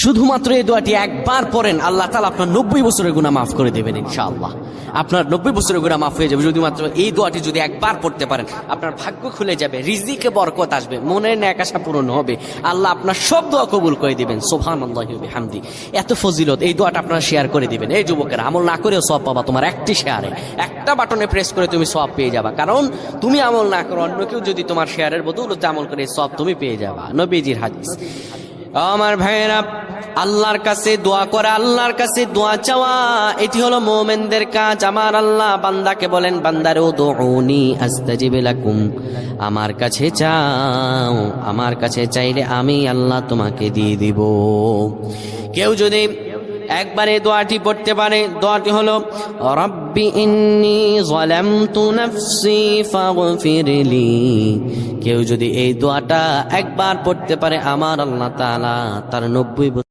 শুধুমাত্র এই দোয়াটি একবার পড়েন, আল্লাহ তাআলা আপনার 90 বছরের গুনাহ মাফ করে দেবেন ইনশাআল্লাহ। আপনার 90 বছরের গুনাহ মাফ হয়ে যাবে যদি মাত্র এই দোয়াটি যদি একবার পড়তে পারেন। আপনার ভাগ্য খুলে যাবে, রিজিকে বরকত আসবে, মনের নেক আশা পূরণ হবে, আল্লাহ আপনার সব দোয়া কবুল করে দিবেন। সুবহানাল্লাহি ওয়া বিহামদি। এত ফজিলত, এই দোয়াটা আপনারা শেয়ার করে দিবেন। এই যুবকেরা, আমল না করেও সওয়াব পাবা। তোমার একটি শেয়ারে, একটা বাটনে প্রেস করে তুমি সওয়াব পেয়ে যাবা। কারণ তুমি আমল না করো, অন্য কেউ যদি তোমার শেয়ারের বদৌলতে আমল করে সওয়াব তুমি পেয়ে যাবা। নবীজির হাদিস। আমার ভাইয়েরা, আল্লাহর কাছে দোয়া করা, আল্লাহর কাছে দোয়া চাওয়া, এটি হলো মুমিনদের কাজ। আমার আল্লাহ বান্দাকে বলেন, বান্দারে উদউনি আস্তাজিব লাকুম, আমার কাছে চাও, আমার কাছে চাইলে আমি আল্লাহ তোমাকে দিয়ে দিব। কেউ যদি একবারে দোয়াটি পড়তে পারে, দোয়াটি হলো রব্বি ইন্নী যালামতু নাফসি ফাগফিরলি। কেউ যদি এই দোয়াটা একবার পড়তে পারে, আমার আল্লাহ তাআলা তার 90